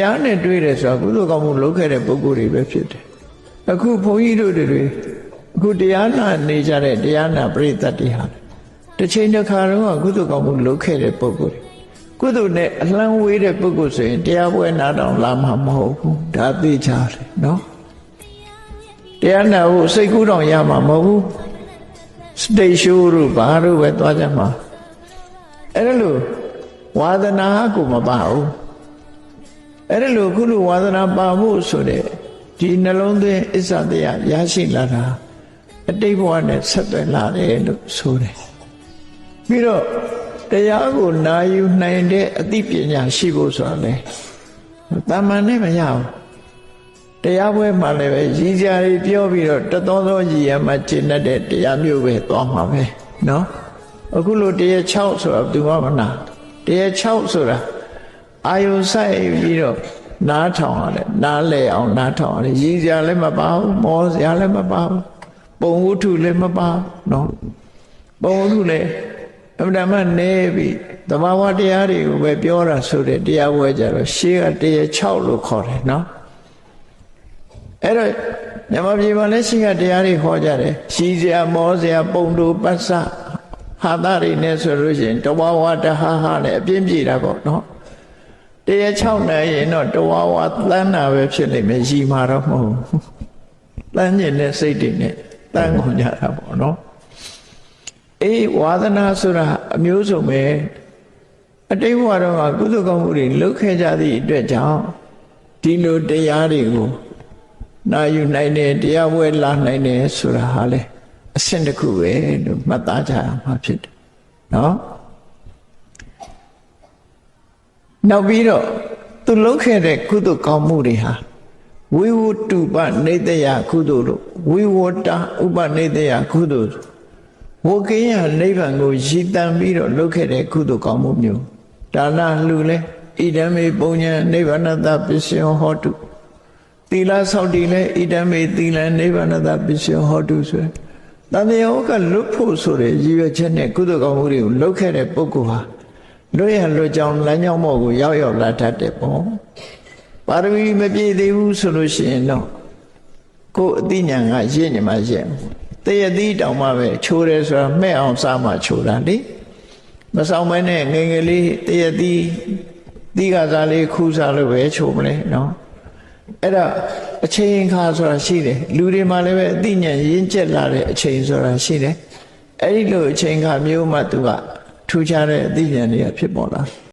ရားနဲ့တွေ့တယ်ဆိုတာကုသိုလ်ကောင်းမှုလုပ်ခဲ့တဲ့ပုဂ္ဂိုလ်တွေပဲဖြစ်တယ်အခုဘုန်းကြီးတို့တွေအခုတရားနာနေကြတဲ့တရားနာပရိသတ်တွေဟာတစ်ချိန်တစ်ခါတော့ကုသိုလ်ကောင်းမှုလုပ်ခဲ့တဲ့ပုဂ္ဂိုလ်တွေကုသိုလ်နဲ့အလှမ်းဝေးတဲ့ပုဂ္ဂိုလ်ဆိုရင်တရားပွဲနာတော့လာမှာမဟုတ်ဘူးဒါသိကြတယ်နော်တရားနာဖို့စိတ်ကူးတော့ရမှာမဟုတ်ဘူးစတိတ်ရှိုးတို့ဘာတို့ပဲသွားကြမှာအဲ့ဒါလို့ဝါဒနာကိုမပါဘူးအဲ့ဒါလို့ခုလိုဝါဒနာပါဖို့ဆိုတဲ့ဒီနှလုံးသွင်းအစ္ဆတရားရရှိလာတာအတိတ်ဘဝနဲ့ဆက်သွယ်လာတယ်လို့ဆိုတယ်ပြီးတော့တရားကိုနာယူနိုင်တဲ့အသိပညာရှိဖို့ဆိုတာလေတာမန်နဲ့မရဘူးတရားပွဲမှာလည်းပဲရည်ကြရီပြောပြီးတော့တသောသောရည်ရမှကျင့်တဲ့တရားမျိုးပဲသွားမှာပဲနော်အခုလိုတရား6ဆိုတာဘယ်သူမှမနာတရား6ဆိုတာအာယုဆိုင်ပြီးတော့နားထောင်ရတယ်နားလဲအောင်နားထောင်ရတယ်ရည်ကြလည်းမပါဘူးမောစရာလည်းမပါဘူးပုံဝတ္ထုလည်းမပါနော်ပုံဝတ္ထုလည်းအမှန်တမ်းနေပြီးသဘာဝတရားတွေကိုပဲပြောတာဆိုတဲ့တရားပွဲကြတော့ရှေးကတရား6လို့ခေါ်တယ်နော်အဲ့တော့မြန်မာပြည်မှာလည်းရှိကတရားတွေဟောကြတယ်ရှိစရာမောစရာပုံတို့ပတ်စဟာသားတွေနဲ့ဆိုလို့ရှိရင်တဝဝတဟာဟာနဲ့အပြင်းပြေတာပေါ့နော်တရား6နဲ့ရင်တော့တဝဝသန်းတာပဲဖြစ်လိမ့်မယ်ရီမှာတော့မဟုတ်သန်းကျင်တဲ့စိတ်တွေနဲ့တန်းကုန်ကြတာပေါ့နော်အေးဝါဒနာဆိုတာအမျိုးစုံပဲအတိတ်ဘဝတော့ကုသိုလ်ကောင်းမှုတွေလုပ်ခဲ့ကြသည့်အတွက်ကြောင့်ဒီလိုတရားတွေကိုနာယူနိုင်တယ်တရားပွဲလာနိုင်တယ်ဆိုတာဟာလေအဆင့်တစ်ခုပဲလို့မှတ်သားကြရမှာဖြစ်တယ်နော်နောက်ပြီးတော့သူလုပ်ခဲ့တဲ့ကုသိုလ်ကောင်းမှုတွေဟာဝိဝတ္တုပနေတယကုသိုလ်လို့ဝိဝတ္တဥပနေတယကုသိုလ်ဝိကိယနိဗ္ဗာန်ကိုရည်တန်ပြီးတော့လုပ်ခဲ့တဲ့ကုသိုလ်ကောင်းမှုမျိုးဒါနလှူလဲဣဒံမေပုညံနိဗ္ဗာနတပစ္စယောဟောတုသီလဆောက်တည်လဲဣဒံမေသီလံနိဗ္ဗာနတပစ္စယောဟောတုဆိုတန်တရားကလွတ်ဖို့ဆိုတဲ့ရည်ရွယ်ချက်နဲ့ကုသိုလ်ကောင်းမှုတွေကိုလုပ်ခဲ့တဲ့ပုဂ္ဂိုလ်ဟာလွတ်ရလွတ်ကြောင်းလမ်းကြောင်းမော့ကိုရောက်လာတတ်တယ်ပေါ့ပါရမီမပြည့်သေးဘူးဆိုလို့ရှိရင်တော့ကိုယ်အသိဉာဏ်ကရင့်နေမှရင့်တရသီးတောင်မှပဲချိုးတယ်ဆိုတာမဲ့အောင်စားမှချိုးတာလေမဆောင်မဲနဲ့ငယ်ငယ်လေးတရသီးသီးကစားလေးခူးစားလို့ပဲချိုးမလဲနော်အဲ့ဒါအချိန်ခါဆိုတာရှိတယ်လူတွေမှာလည်းပဲအသိဉာဏ်ရင့်ကျက်လာတဲ့အချိန်ဆိုတာရှိတယ်အဲ့ဒီလိုအချိန်ခါမျိုးမှသူကထူးခြားတဲ့အသိဉာဏ်တွေကဖြစ်ပေါ်လာ